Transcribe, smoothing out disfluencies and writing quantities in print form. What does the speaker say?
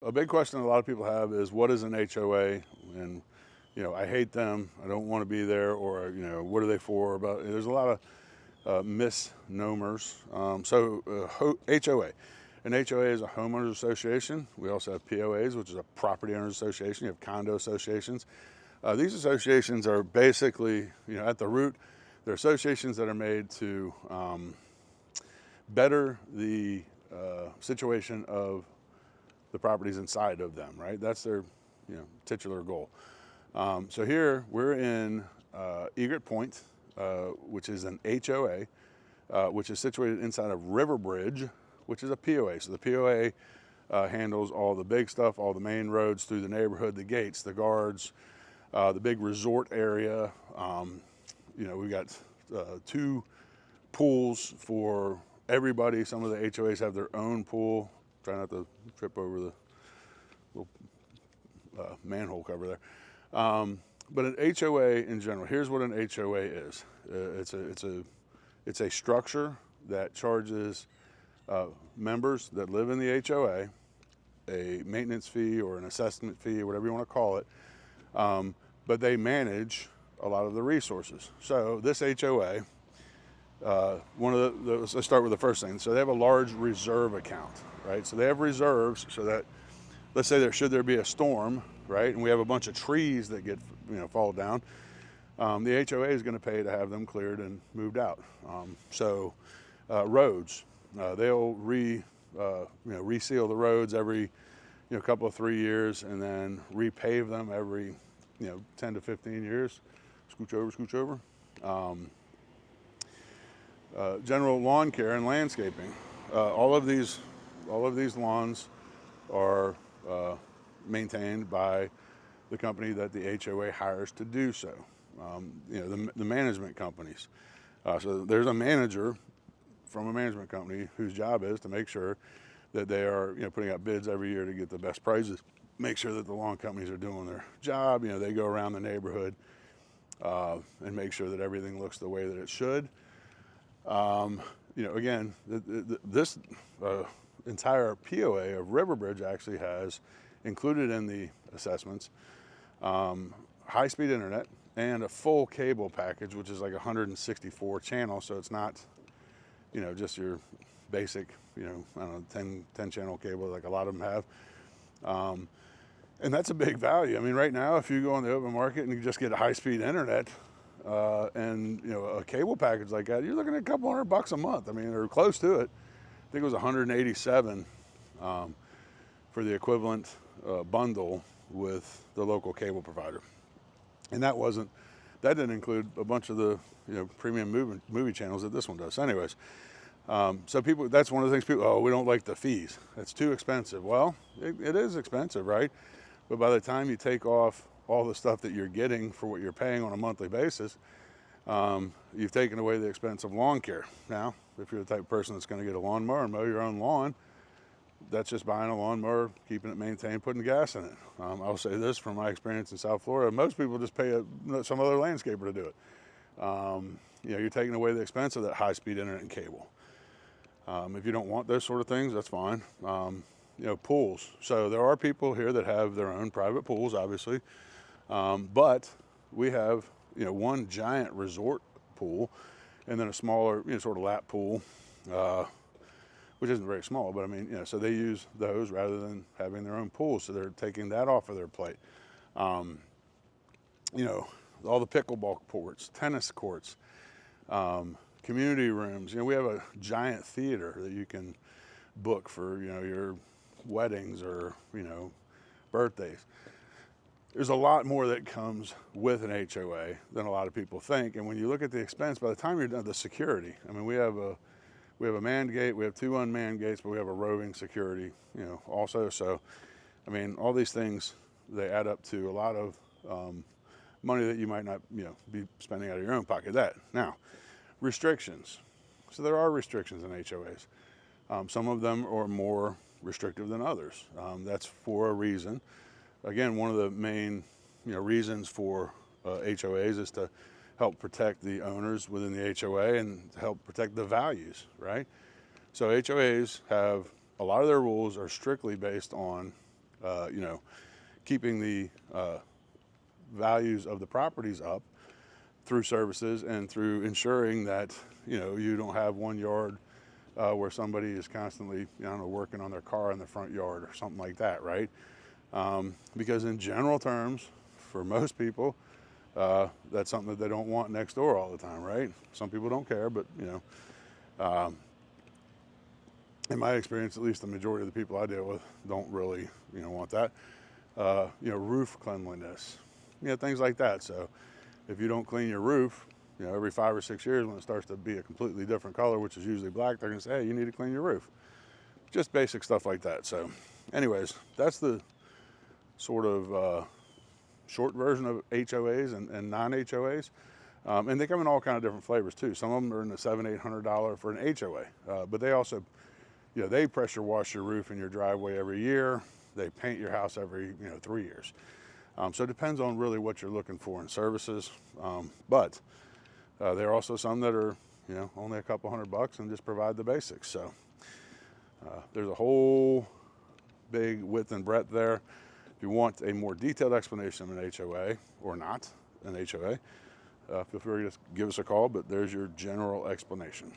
a big question a lot of people have is, what is an HOA? And, I hate them, I don't want to be there, or, what are they for? There's a lot of misnomers. HOA. An HOA is a homeowners association. We also have POAs, which is a property owners association. You have condo associations. These associations are basically, at the root, they're associations that are made to better the situation of the properties inside of them, right? That's their, titular goal. So here we're in Egret Point, which is an HOA, which is situated inside of Riverbridge, which is a POA. So the POA handles all the big stuff, all the main roads through the neighborhood, the gates, the guards, the big resort area. We got 2 pools for everybody. Some of the HOAs have their own pool. Try not to trip over the little manhole cover there. But an HOA in general, here's what an HOA is. It's a structure that charges members that live in the HOA a maintenance fee or an assessment fee, or whatever you want to call it. But they manage a lot of the resources. So this HOA, let's start with the first thing. So they have a large reserve account, right? So they have reserves so that, let's say should there be a storm, right? And we have a bunch of trees that get, fall down. The HOA is going to pay to have them cleared and moved out. Roads, they'll reseal the roads every, couple of 3 years, and then repave them every, 10 to 15 years. Scooch over. General lawn care and landscaping. All of these lawns are maintained by the company that the HOA hires to do so. The management companies. So there's a manager from a management company whose job is to make sure that they are, putting out bids every year to get the best prices, make sure that the lawn companies are doing their job. They go around the neighborhood and make sure that everything looks the way that it should. Again, this entire POA of Riverbridge actually has included in the assessments high-speed internet and a full cable package, which is like 164 channels. So it's not, just your basic, 10 channel cable like a lot of them have. And that's a big value. I mean, right now, if you go on the open market and you just get a high-speed internet and, a cable package like that, you're looking at a couple $100 a month. I mean, or close to it. I think it was 187 for the equivalent bundle with the local cable provider. And that didn't include a bunch of the premium movie channels that this one does. So anyways, so that's one of the things we don't like the fees. It's too expensive. Well, it is expensive, right? But by the time you take off all the stuff that you're getting for what you're paying on a monthly basis, you've taken away the expense of lawn care. Now, if you're the type of person that's going to get a lawnmower and mow your own lawn, that's just buying a lawnmower, keeping it maintained, putting gas in it. I'll say this from my experience in South Florida: most people just pay some other landscaper to do it. You're taking away the expense of that high-speed internet and cable. If you don't want those sort of things, that's fine. Pools. So there are people here that have their own private pools, obviously, but we have one giant resort pool, and then a smaller sort of lap pool, which isn't very small, but I mean, so they use those rather than having their own pool, so they're taking that off of their plate. All the pickleball courts, tennis courts, community rooms. We have a giant theater that you can book for, your weddings or, birthdays. There's a lot more that comes with an HOA than a lot of people think. And when you look at the expense, by the time you're done, the security, I mean, we have a manned gate, we have 2 unmanned gates, but we have a roving security, also. So, I mean, all these things, they add up to a lot of money that you might not, be spending out of your own pocket. Now, restrictions. So there are restrictions in HOAs. Some of them are more restrictive than others. That's for a reason. Again, one of the main, reasons for HOAs is to help protect the owners within the HOA and help protect the values, right? So HOAs have, a lot of their rules are strictly based on you know, keeping the values of the properties up through services and through ensuring that, you know, you don't have one yard where somebody is constantly, I don't know, working on their car in the front yard or something like that, right? Because in general terms, for most people, that's something that they don't want next door all the time, right? Some people don't care, but, you know, in my experience, at least the majority of the people I deal with don't really, you know, want that. You know, roof cleanliness, you know, things like that. So if you don't clean your roof, you know, every 5 or 6 years when it starts to be a completely different color, which is usually black, they're gonna say, hey, you need to clean your roof. Just basic stuff like that. So anyways, that's the sort of short version of HOAs and non-HOAs. And they come in all kind of different flavors too. Some of them are in the $700, $800 for an HOA, but they also, you know, they pressure wash your roof in your driveway every year. They paint your house every, you know, 3 years. So it depends on really what you're looking for in services. But there are also some that are, you know, only a couple $100 and just provide the basics. So there's a whole big width and breadth there. If you want a more detailed explanation of an HOA or not an HOA, feel free to just give us a call, but there's your general explanation.